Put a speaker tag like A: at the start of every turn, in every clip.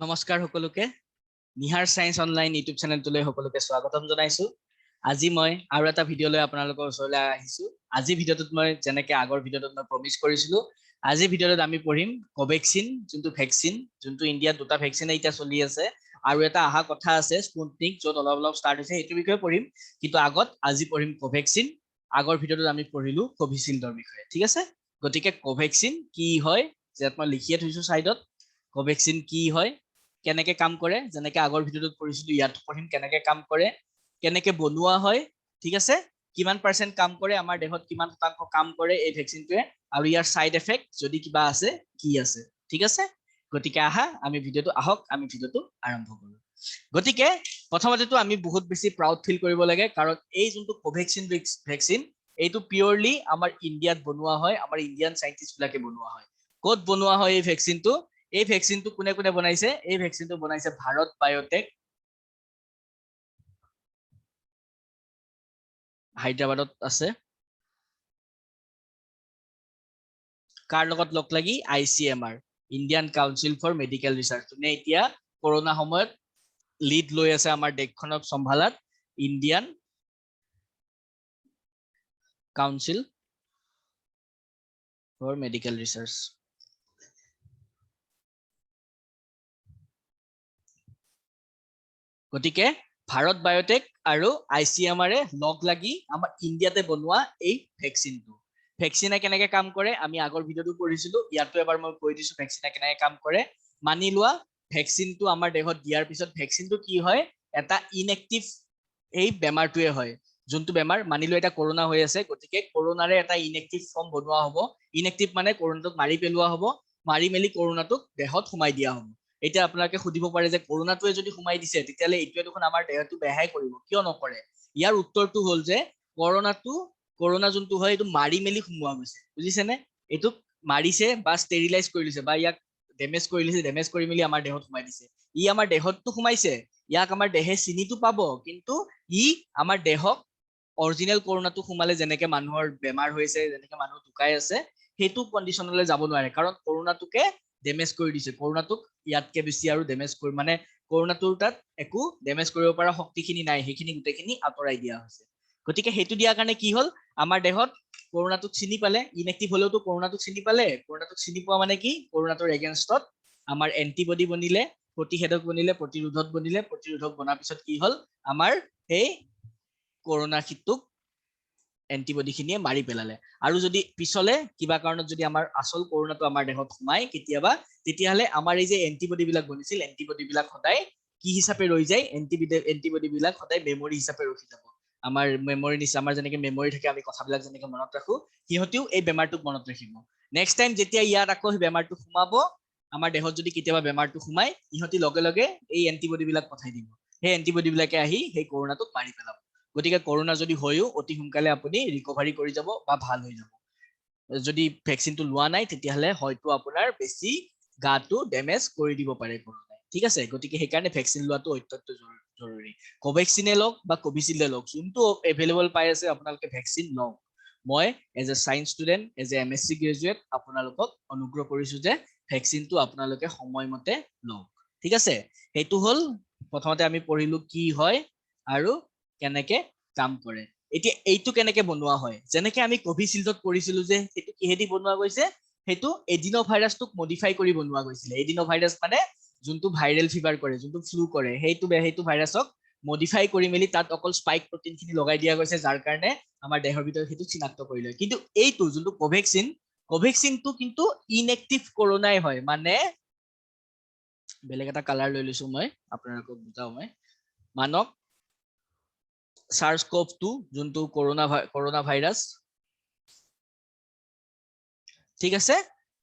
A: নমস্কাৰ সকলোকে নিহাৰ science online YouTube চেনেলটোলৈ সকলোকে স্বাগতম জনাইছো। আজি মই আৰু এটা ভিডিঅ' লৈ আপোনালোকৰ ওচৰলৈ আহিছো। আজি ভিডিঅ'টোত মই যেনেকৈ আগৰ ভিডিঅ'টোত মই প্ৰমিস কৰিছিলো, আজি ভিডিঅ'টোত আমি পঢ়িম কোভেক্সিন, যোনটো ভেকচিন, যোনটো ইণ্ডিয়াত দুটা ভেকচিন এতিয়া চলি আছে আৰু এটা আহা কথা আছে স্পুটনিক, য'ত অলপ ষ্টাৰ্ট হৈছে, এইটো বিষয়ে পঢ়িম। কিন্তু আগত আজি পঢ়িম কোভেক্সিন। আগৰ ভিডিঅ'টোত আমি পঢ়িলো কোভিচিল্ডৰ বিষয়ে, ঠিক আছে? গতিকে কোভেক্সিন কি হয়, যেত মই লিখিয়ে থৈছো সাইডত। কোভেক্সিন কি হয়, কেনেকে কাম কৰে, যেনেকে আগৰ ভিডিঅ'টোত পঢ়িছিলো ইয়াত পঢ়িম কেনেকে কাম কৰে, কেনেকে বনোৱা হয়, ঠিক আছে? কিমান পাৰ্চেন্ট কাম কৰে, আমাৰ দেহত কিমান শতাংশ কাম কৰে এই ভেকচিনটোৱে, আৰু ইয়াৰ সাইড এফেক্ট যদি কিবা আছে কি আছে, ঠিক আছে? গতিকে আহা আমি ভিডিঅ'টো আৰম্ভ কৰো। গতিকে প্ৰথমতেতো আমি বহুত বেছি প্ৰাউড ফিল কৰিব লাগে, কাৰণ এই যোনটো কোভেক্সিন ভেকচিন, এইটো পিয়ৰলি আমাৰ ইণ্ডিয়াত বনোৱা হয়, আমাৰ ইণ্ডিয়ান সাইন্টিষ্ট বিলাকে বনোৱা হয়। ক'ত বনোৱা হয় এই ভেকচিনটো? এই ভেকচিনটো কোনে কোনে বনাইছে? এই ভেকচিনটো বনাইছে ভাৰত বায়োটেক, হায়দৰাবাদত আছে। কাৰ লগত লগ লাগি? ICMR, Indian council for medical research, যোনে এতিয়া কৰোনা সময়ত লিড লৈ আছে আমাৰ দেশখনক চম্ভালাত, Indian council for medical research. গতিকে ভাৰত বায়োটেক আৰু ICMR লগ লাগি আমাৰ ইণ্ডিয়াতে বনোৱা এই ভেকচিনটো। ভেকচিনে কেনেকে কাম কৰে আমি আগৰ ভিডিঅ'টো পঢ়িছিলো, ইয়াতো এবাৰ মই কৈ দিছো ভেকচিনে কেনেকে কাম কৰে। মানি লোৱা ভেকচিনটো আমাৰ দেহত দিয়াৰ পিছত ভেকচিনটো কি হয়, এটা ইনএক্টিভ এই বেমাৰটোৱে হয়। যোনটো বেমাৰ মানি লোৱা এটা কৰোনা হৈ আছে, গতিকে কৰোনাৰে এটা ইনএক্টিভ ফৰ্ম বনোৱা হ'ব। ইনএক্টিভ মানে কৰোনাটোক মাৰি পেলোৱা হ'ব, মাৰি মেলি কৰোনাটোক দেহত সোমাই দিয়া হ'ব। এতিয়া আপোনালোকে সুধিব পাৰে যে কৰোনাটোৱে যদি সোমাই দিছে তেতিয়াহ'লে এইটোৱে দেখোন আমাৰ দেহটো বেহাই কৰিব, কিয় নকৰে? ইয়াৰ উত্তৰটো হ'ল যে কৰোনা যোনটো হয় এইটো মাৰি মেলি সোমোৱা গৈছে, বুজিছেনে? এইটোক মাৰিছে বা ষ্টেৰিলাইজ কৰি দিছে বা ইয়াক ডেমেজ কৰি দিছে, ডেমেজ কৰি মেলি আমাৰ দেহত সোমাই দিছে। ই আমাৰ দেহতটো সোমাইছে, ইয়াক আমাৰ দেহে চিনিটো পাব, কিন্তু ই আমাৰ দেহক অৰিজিনেল কৰোনাটো সোমালে যেনেকে মানুহৰ বেমাৰ হৈছে, যেনেকে মানুহ ঢুকাই আছে, সেইটো কণ্ডিশ্যনলৈ যাব নোৱাৰে, কাৰণ কৰোনাটোকে ডেমেজ কৰি দিছে। কৰোনাটোক ইয়াতকে বেছি আৰু ডেমেজ কৰি, মানে কৰোনাটোৰ তাত একো ডেমেজ কৰিব পৰা শক্তিখিনি নাই, সেইখিনি গোটেইখিনি আঁতৰাই দিয়া হৈছে। গতিকে সেইটো দিয়াৰ কাৰণে কি হ'ল, আমাৰ দেহত কৰোনাটোক চিনি পালে, ইনএক্টিভ হলেওতো কৰোনাটোক চিনি পালে, কৰোনাটোক চিনি পোৱা মানে কি, কৰোনাটোৰ এগেইনষ্টত আমাৰ এন্টিবডি বনিলে, প্ৰতিষেধক বনিলে, প্ৰতিৰোধক বনিলে, প্ৰতিৰোধক বনাৰ পিছত কি হ'ল, আমাৰ সেই কৰোনা শীতটোক এন্টিবডি খিনিয়ে মাৰি পেলালে। আৰু যদি পিছলে কিবা কাৰণত যদি আমাৰ আচল কৰোনাটো আমাৰ দেহত সোমাই কেতিয়াবা, তেতিয়াহ'লে আমাৰ এই যে এন্টিবডি বিলাক বনিছিল, এন্টিবডি বিলাক সদায় কি হিচাপে ৰৈ যায়, এন্টিবডি বিলাক সদায় মেমৰি হিচাপে ৰখি যাব। আমাৰ মেমৰি নিচিনা, আমাৰ যেনেকে মেমৰি থাকে, আমি কথাবিলাক যেনেকে মনত ৰাখো, সিহঁতিও এই বেমাৰটোক মনত ৰাখিব। নেক্সট টাইম যেতিয়া ইয়াত আকৌ সেই বেমাৰটো সোমাব, আমাৰ দেহত যদি কেতিয়াবা বেমাৰটো সোমাই, ইহঁতি লগে লগে এই এন্টিবডি বিলাক পঠাই দিব, সেই এন্টিবডি বিলাকে আহি সেই কৰোনাটোক মাৰি পেলাব। গতিকে কৰোনা যদি হয়ও অতি সোনকালে আপুনি ৰিকভাৰী কৰি যাব বা ভাল হৈ যাব। যদি ভেকচিনটো লোৱা নাই তেতিয়াহ'লে হয়তো আপোনাৰ বেছি গাটো ডেমেজ কৰি দিব পাৰে কৰোনাই, ঠিক আছে? গতিকে সেইকাৰণে ভেকচিন লোৱাটো অত্যন্ত জৰুৰী। কোভেক্সিনে লওক বা কোভিচিল্ডে লওক, যোনটো এভেইলেবল পাই আছে আপোনালোকে ভেকচিন লওক। মই as a science student, as a MSc graduate আপোনালোকক অনুগ্ৰহ কৰিছো যে ভেকচিনটো আপোনালোকে সময়মতে লওক, ঠিক আছে? সেইটো হ'ল প্ৰথমতে আমি পঢ়িলো কি হয় আৰু কেনেকে কাম কৰে। এতিয়া এইটো কেনেকে বনোৱা হয়, যেনেকে আমি কোভিচিল্ডত পঢ়িছিলো যে সেইটো কিহেদি বনোৱা গৈছে, সেইটো এডিনো ভাইৰাছটোক মডিফাই কৰি বনোৱা গৈছিলে। এডিনো ভাইৰাছ মানে যোনটো ভাইৰেল ফিভাৰ কৰে, যোনটো ফ্লু কৰে, সেইটো ভাইৰাছক মডিফাই কৰি মেলি তাত অকল স্পাইক প্ৰটিন খিনি লগাই দিয়া গৈছে, যাৰ কাৰণে আমাৰ দেহৰ ভিতৰত সেইটো চিনাক্ত কৰি লয়। কিন্তু এইটো যোনটো কোভেক্সিনটো কিন্তু ইনএক্টিভ কৰোনাই হয়, মানে বেলেগ এটা কালাৰ লৈ লৈছো মই, আপোনালোকক বুজাও মই। মানক SARS-CoV-2 যোনটো কৰোনা ভাইৰাছ, ঠিক আছে?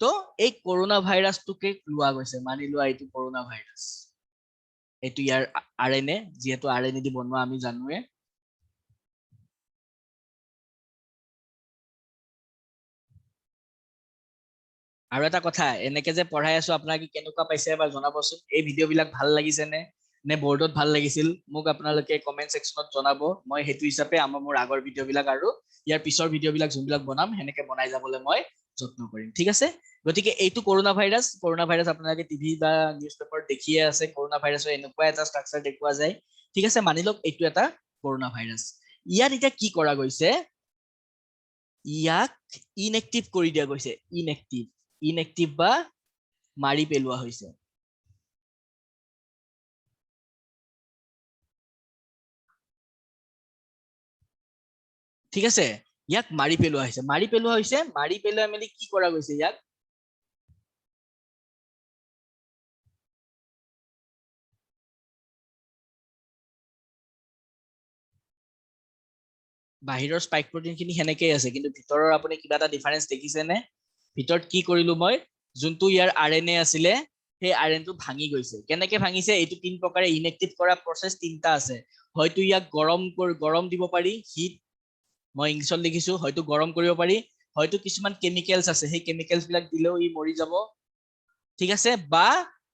A: তো এই কৰোনা ভাইৰাছটোকে লোৱা গৈছে। মানি লোৱা এইটো কৰোনা ভাইৰাছ, এইটো ইয়াৰ RNA, যিহেতু RNA দি বনোৱা আমি জানোৱে। আৰু এটা কথা, এনেকে যে পঢ়াই আছো আপোনালোকে কেনেকুৱা পাইছে এবাৰ জনাবচোন। এই ভিডিঅ' বিলাক ভাল লাগিছে নে বৰ্ডত ভাল লাগিছিল, মোক আপোনালোকে কমেন্ট সেকশনত জনাব। মই সেইটো হিচাপে মোৰ আগৰ ভিডিঅ' বিলাক আৰু ইয়াৰ পিছৰ ভিডিঅ' বিলাক যোনবিলাক বনাম সেনেকে বনাই যাবলৈ মই যত্ন কৰিম ঠিক আছে গতিকে এইটো কৰোনা ভাইৰাছ আপোনালোকে টিভি বা নিউজ পেপাৰ দেখিয়ে আছে কৰোনা ভাইৰাছৰ এনেকুৱা এটা ষ্ট্ৰাকচাৰ দেখুৱা যায় ঠিক আছে মানি লওক এইটো এটা কৰোনা ভাইৰাছ ইয়াত এতিয়া কি কৰা গৈছে ইয়াক ইনএক্টিভ কৰি দিয়া গৈছে ইনএক্টিভ বা মাৰি পেলোৱা হৈছে ঠিক আছে ইয়াক মাৰি পেলোৱা হৈছে মাৰি পেলোৱা মেলি কি কৰা গৈছে ইয়াক বাহিৰৰ স্পাইক প্ৰটিন খিনি হেনেকেই আছে কিন্তু ভিতৰৰ আপুনি কিবা এটা ডিফাৰেন্স দেখিছে নে ভিতৰত কি কৰিলো মই যোনটো ইয়াৰ আৰএনএ আছিলে সেই আৰএনএটো ভাঙি গৈছে কেনেকে ভাঙিছে এইটো তিন প্ৰকাৰে ইনএক্টিভ কৰা প্ৰসেস তিনটা আছে হয়তো ইয়াক গৰম দিব পাৰি হিট মই ইংলিছত লিখিছো হয়তো গৰম কৰিব পাৰি হয়তো কিছুমান কেমিকেলছ আছে সেই কেমিকেলছ বিলাক দিলেও ই মৰি যাব ঠিক আছে বা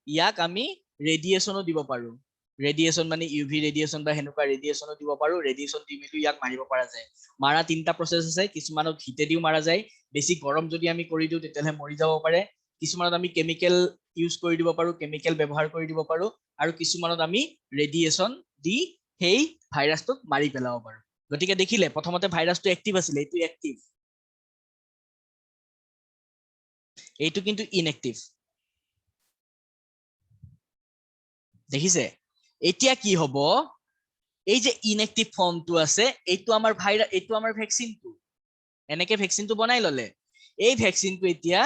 A: ইয়াক আমি ৰেডিয়েশনো দিব পাৰো ৰেডিয়েশন মানে ইউভি ৰেডিয়েশন বা হেনেকুৱা ৰেডিয়েশনো দিব পাৰো ৰেডিয়েশন দি মিলি ইয়াক মাৰিব পৰা যায় মাৰা তিনটা প্ৰসেস আছে কিছুমানক হিটে দিও মাৰা যায় বেছি গৰম যদি আমি কৰি দিও তেতিয়ালে মৰি যাব পাৰে কিছুমানত আমি কেমিকেল ইউজ কৰি দিব পাৰো কেমিকেল ব্যৱহাৰ কৰি দিব পাৰো আৰু কিছুমানত আমি ৰেডিয়েশন দি সেই ভাইৰাছটোক মাৰি পেলাব পাৰো গতিকে দেখিলে প্ৰথমতে ভাইৰাছটো এক্টিভ আছিল এইটো এক্টিভ এইটো কিন্তু ইনএক্টিভ দেখিছে এতিয়া কি হ'ব এই যে ইনএক্টিভ ফৰ্মটো আছে এইটো আমাৰ ভ্যাকচিনটো এনেকে ভ্যাকচিনটো বনাই ললে এই ভ্যাকচিনটো এতিয়া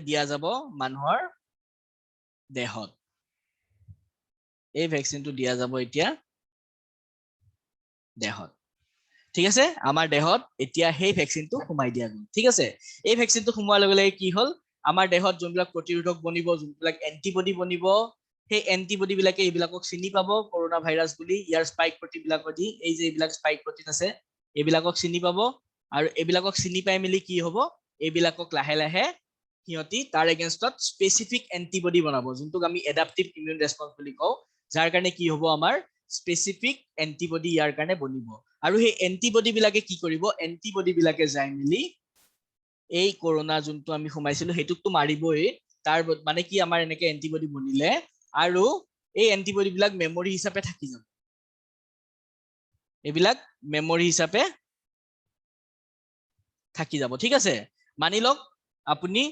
A: দিয়া যাব মানুহৰ দেহত এই ভ্যাকচিনটো দিয়া যাব এতিয়া দেহত ঠিক আছে আমাৰ দেহত এতিয়া সেই ভ্যাকচিনটো সোমাই দিয়া গ'ল ঠিক আছে এই ভ্যাকচিনটো সোমোৱাৰ লগে লগে কি হল আমাৰ দেহত যোনবিলাক প্ৰতিৰোধক বনিব যোনবিলাক এন্টিবডি বনিব সেই এন্টিবডি বিলাকে এইবিলাকক চিনি পাব কৰোনা ভাইৰাছ বুলি ইয়াৰ স্পাইক প্ৰটিন বিলাক দি এই যে এইবিলাক স্পাইক প্ৰটিন আছে এইবিলাকক চিনি পাব আৰু এইবিলাকক চিনি পাই মিলি কি হ'ব এইবিলাকক লাহে লাহে সিহঁতি তাৰ এগেইনষ্টত স্পেসিফিক এন্টিবডি বনাব যোনটোক আমি এডাপটিভ ইমিউন ৰেসপন্স বুলি কওঁ যাৰ কাৰণে কি হ'ব আমাৰ স্পেসিফিক এন্টিবডি ইয়াৰ কাৰণে বনিব আৰু সেই এন্টিবডি বিলাকে কি কৰিব এন্টিবডি বিলাকে যাই মিলি এই কৰোনা যোনটো আমি সোমাইছিলো হেতুকটো মাৰিবই তাৰ মানে কি আমাৰ এনেকে এন্টিবডি বনিলে আৰু এই এন্টিবডি বিলাক মেমৰি হিচাপে থাকি যাব এইবিলাক মেমৰি হিচাপে থাকি যাব ঠিক আছে মানি লওক আপুনি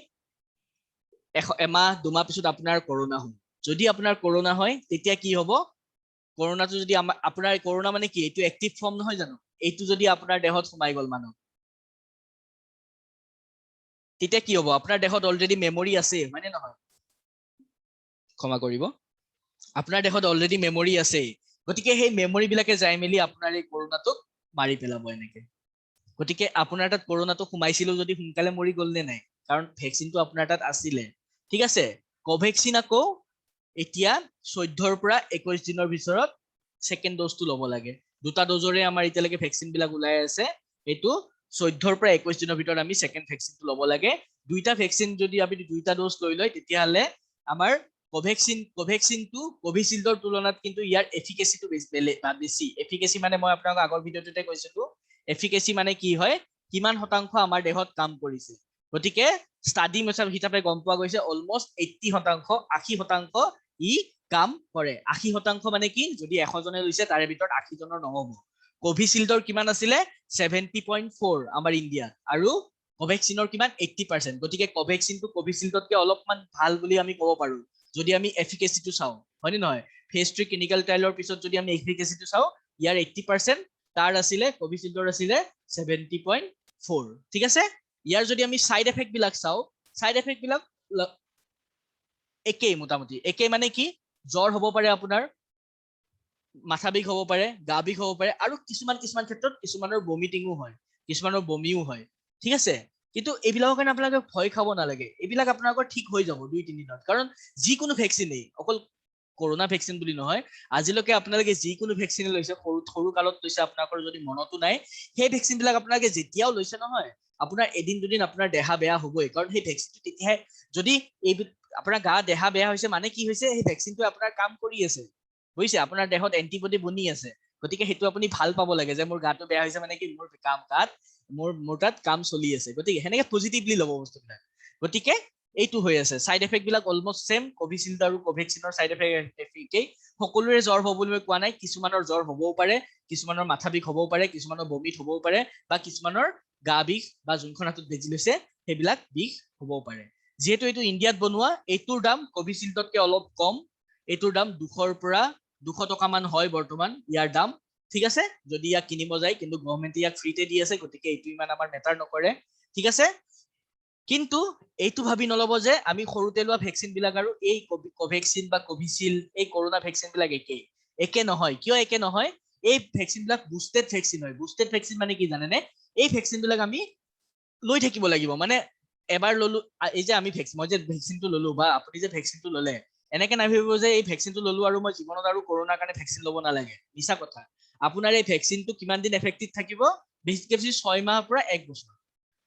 A: এমাহ দুমাহ পিছত আপোনাৰ কৰোনা হয় যদি আপোনাৰ কৰোনা হয় তেতিয়া কি হ'ব কৰোনাটো যদি আপোনাৰ কৰোনা মানে কি এইটো এক্টিভ ফৰ্ম নহয় জানো এইটো যদি আপোনাৰ দেহত সোমাই গ'ল মানুহ তেতিয়া কি হ'ব আপোনাৰ দেহত অলৰেডি মেমৰি আছে মানে নহয় ক্ষমা কৰিব আপোনাৰ দেহত অলৰেডি মেমৰি আছে গতিকে সেই মেমৰি বিলাকে যাই মিলি আপোনাৰ এই কৰোনাটোক মাৰি পেলাব এনেকে গতিকে আপোনাৰ তাত কৰোনাটো সোমাইছিল যদি সোনকালে মৰি গ'ল নে নাই কাৰণ ভ্যাকচিনটো আপোনাৰ তাত আছিলে ঠিক আছে কোভ্যাক্সিন আকৌ এতিয়া 14 পৰা 21 দিনৰ ভিতৰত সেকেন্ড ডোজটো ল'ব লাগে দুটা ডোজৰে আমাৰ এতিয়ালৈকে ভ্যাকচিন বিলাক ওলাই আছে এটো 14 পৰা 21 দিনৰ ভিতৰত আমি সেকেন্ড ভ্যাকচিনটো ল'ব লাগে দুইটা ভ্যাকচিন যদি আমি দুইটা ডোজ লৈ লয় তেতিয়াহলে আমাৰ কোভ্যাক্সিনটো কোভিশিল্ডৰ তুলনাত কিন্তু ইয়াৰ এফিকেচিটো বেছি এফিকেচি মানে মই আপোনাক আগৰ ভিডিওটোতে কৈছিলো এফিকেচি মানে কি হয় কিমান শতাংশ আমাৰ দেহত কাম কৰিছে গতিকে ষ্টাডি হিচাপে গম পোৱা গৈছে অলমোস্ট 80% ই কাম কৰে 80% মানে কি যদি 100 জনে লৈছে তাৰে ভিতৰত 80 জনৰ নহব কোভিশিল্ডৰ কিমান আছিলে 70.4 আমাৰ ইণ্ডিয়াত আৰু কোভ্যাক্সিনৰ কিমান 80% গতিকে কোভ্যাক্সিনটো কোভিশিল্ডতকৈ অলপমান ভাল বুলি আমি ক'ব পাৰো যদি আমি এফিকেচিটো চাও হয়নে নহয় ফেজ 3 ক্লিনিক্যাল ট্ৰায়ালৰ পিছত যদি আমি এফিকেচিটো চাও ইয়াৰ 80% তাৰ আছিলে কোভিশিল্ডৰ আছিলে 70.4 ঠিক আছে ইয়াৰ যদি আমি সাইড এফেক্ট বিলাক চাও সাইড এফেক্ট বিলাক একেই মোটামুটি একেই মানে কি জ্বৰ হ'ব পাৰে আপোনাৰ মাথা বিষ হ'ব পাৰে গা বিষ হ'ব পাৰে আৰু কিছুমান ক্ষেত্ৰত কিছুমানৰ ভমিটিংও হয় কিছুমানৰ বমিও হয় ঠিক আছে কিন্তু এইবিলাকৰ কাৰণে আপোনালোকে ভয় খাব নালাগে এইবিলাক আপোনালোকৰ ঠিক হৈ যাব 2-3 দিনত কাৰণ যিকোনো ভ্যাকচিনেই অকল কৰোনা ভ্যাকচিন বুলি নহয় আজিলৈকে আপোনালোকে যিকোনো ভ্যাকচিন লৈছে সৰু কালত লৈছে আপোনালোকৰ যদি মনতো নাই সেই ভ্যাকচিন বিলাক আপোনালোকে যেতিয়াও লৈছে নহয় আপোনাৰ এদিন দুদিন আপোনাৰ দেহা বেয়া হ'বই কাৰণ সেই ভ্যাকচিনটো তেতিয়াহে যদি এই আপোনাৰ গা দেহা বেয়া হৈছে মানে কি হৈছে সেই ভ্যাকচিনটো আপোনাৰ কাম কৰি আছে বুজিছে আপোনাৰ দেহত এন্টিবডি বনি আছে গতিকে সেইটো আপুনি ভাল পাব লাগে যে মোৰ গাটো বেয়া হৈছে মানে কি মোৰ মোৰ তাত কাম চলি আছে, গতিকে সেনেকে পজিটিভলি ল'ব বস্তুবিলাক। গতিকে এইটো হৈ আছে, চাইড এফেক্ট বিলাক অলমষ্ট সেম, কোভিচিল্ড আৰু কোভেক্সিনৰ চাইড এফেক্ট একেই। সকলোৰে জ্বৰ হ'ব বুলি মই কোৱা নাই, কিছুমানৰ জ্বৰ হ'বও পাৰে, কিছুমানৰ মাথা বিষ হ'বও পাৰে, কিছুমানৰ বমিত হ'বও পাৰে, বা কিছুমানৰ গা বিষ বা যোনখন হাতত বেজি লৈছে সেইবিলাক বিষ হ'বও পাৰে। যিহেতু এইটো ইণ্ডিয়াত বনোৱা, এইটোৰ দাম কোভিচিল্ডতকে অলপ কম, এইটোৰ দাম 200 পৰা 200 টকা মান হয় বৰ্তমান ইয়াৰ দাম, ঠিক আছে, যদি ইয়াক কিনিব যায়, কিন্তু গভৰ্ণমেণ্টে ইয়াক ফ্ৰীতে দি আছে, গতিকে এইটো ইমান আমাৰ মেটাৰ নকৰে, ঠিক আছে। কিন্তু এইটো ভাবি নলব যে আমি সৰুতে লোৱা ভেকচিন বিলাক আৰু এই কোভেক্সিন বা কোভিচিল্ড এই কৰোনা ভেকচিন বিলাক একে নহয়। কিয় একে নহয়? এই ভেকচিন বিলাক বুষ্টেড ভেকচিন হয়। বুষ্টেড ভেকচিন মানে কি জানেনে? এই ভেকচিন বিলাক আমি লৈ থাকিব লাগিব, মানে এবাৰ ললো, এই যে আমি মই যে ভেকচিনটো ললো বা আপুনি যে ভেকচিনটো ললে, এনেকে নাভাবিব যে এই ভেকচিনটো ললো আৰু মই জীৱনত আৰু কৰোনাৰ কাৰণে ভেকচিন ল'ব নালাগে, মিছা কথা। আপোনাৰ এই ভেকচিনটো কিমান দিন এফেক্টিভ থাকিব? বেছিকে 6 মাহৰ পৰা 1 বছৰ,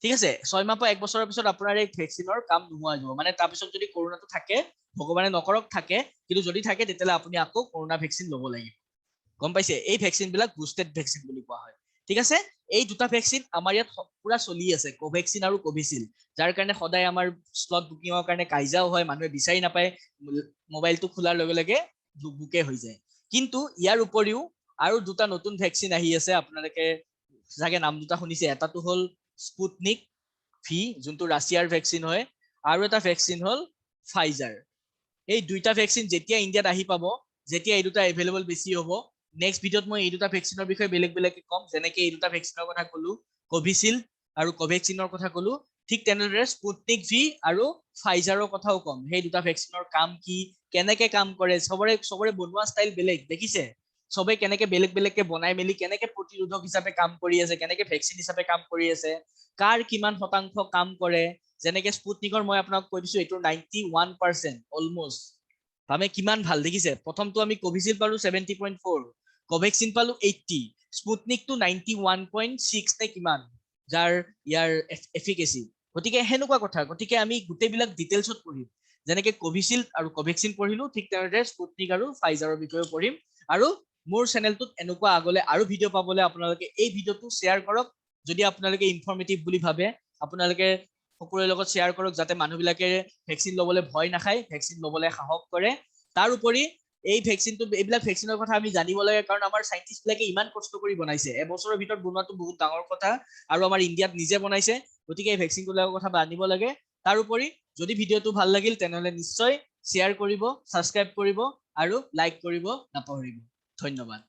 A: ঠিক আছে। 6 মাহ পৰা 1 বছৰৰ পিছত আপোনাৰ এই ভেকচিনৰ কাম নোহোৱা হৈ যাব, মানে তাৰপিছত যদি কৰোনাটো থাকে, ভগৱানে নকৰক থাকে, কিন্তু যদি থাকে তেতিয়াহ'লে আপুনি আকৌ কৰোনা ভেকচিন ল'ব লাগিব, গম পাইছে? এই ভেকচিন বিলাক বুষ্টেড ভেকচিন বুলি কোৱা হয়, ঠিক আছে। এই দুটা ভেকচিন আমাৰ ইয়াত পুৰা চলি আছে, কোভেক্সিন আৰু কোভিচিল্ড, যাৰ কাৰণে সদায় আমাৰ শ্লট বুকিঙৰ কাৰণে কাজিয়াও হয়, মানুহে বিচাৰি নাপায়, মোবাইলটো খোলাৰ লগে লগে বুকে হৈ যায়। কিন্তু ইয়াৰ উপৰিও আৰু দুটা নতুন ভেকচিন আহি আছে, আপোনালোকে চাগে নাম দুটা শুনিছে, এটাটো হ'ল স্পুটনিক ভি, যোনটো ৰাছিয়াৰ ভেকচিন হয়, আৰু এটা ভেকচিন হ'ল ফাইজাৰ। এই দুইটা ভেকচিন যেতিয়া ইণ্ডিয়াত আহি পাব, যেতিয়া এই দুটা এভেইলেবল বেছি হ'ব, নেক্সট ভিডিঅ'ত মই এই দুটা ভেকচিনৰ বিষয়ে বেলেগ বেলেগকে ক'ম। যেনেকে এই দুটা ভেকচিনৰ কথা ক'লো, কোভিচিল্ড আৰু কোভেক্সিনৰ কথা ক'লো, ঠিক তেনেদৰে স্পুটনিক ভি আৰু ফাইজাৰৰ কথাও ক'ম। সেই দুটা ভেকচিনৰ কাম কি, কেনেকে কাম কৰে, চবৰে বনোৱা ষ্টাইল বেলেগ, দেখিছে? চবে কেনেকে বেলেগ বেলেগকে বনাই মেলি কেনেকে প্ৰতিৰোধক হিচাপে কাম কৰি আছে, কেনেকে ভেকচিন হিচাপে কাম কৰি আছে, কাৰ কিমান শতাংশ কাম কৰে। যেনেকে স্পুটনিকৰ মই আপোনাক কৈ দিছো, এইটো 91% অলমষ্ট, ভাবে কিমান ভাল, দেখিছে? প্ৰথমটো আমি কোভিচিল্ড পালো 70.4, কোভেক্সিন পালো 80, স্পুটনিকটো 91.6 নে কিমান, যাৰ ইয়াৰ এফিকেচি। গতিকে সেনেকুৱা কথা। গতিকে আমি গোটেইবিলাক ডিটেইলছত পঢ়িম, যেনেকে কোভিচিল্ড আৰু কোভেক্সিন পঢ়িলো, ঠিক তেনেদৰে স্পুটনিক আৰু ফাইজাৰৰ বিষয়ে পঢ়িম। আৰু মোৰ চেনেলটোত এনেকুৱা আগলে আৰু ভিডিঅ' পাবলৈ আপোনালোকে এই ভিডিঅ'টো শ্বেয়াৰ কৰক, যদি আপোনালোকে ইনফৰ্মেটিভ বুলি ভাবে। আপোনালোকে সকলোৰে লগত শ্বেয়াৰ কৰক, যাতে মানুহবিলাকে ভেকচিন ল'বলৈ ভয় নাখায়, ভেকচিন ল'বলৈ সাহস কৰে। তাৰ উপৰি এই ভেকচিনটো, এইবিলাক ভেকচিনৰ কথা আমি জানিব লাগে, কাৰণ আমাৰ চাইণ্টিষ্ট বিলাকে ইমান কষ্ট কৰি বনাইছে, এবছৰৰ ভিতৰত বনোৱাটো বহুত ডাঙৰ কথা, আৰু আমাৰ ইণ্ডিয়াত নিজে বনাইছে, গতিকে এই ভেকচিন বিলাকৰ কথা জানিব লাগে। তাৰ উপৰি যদি ভিডিঅ'টো ভাল লাগিল তেনেহ'লে নিশ্চয় শ্বেয়াৰ কৰিব, ছাবস্ক্ৰাইব কৰিব আৰু লাইক কৰিব নাপাহৰিব। ধন্যবাদ।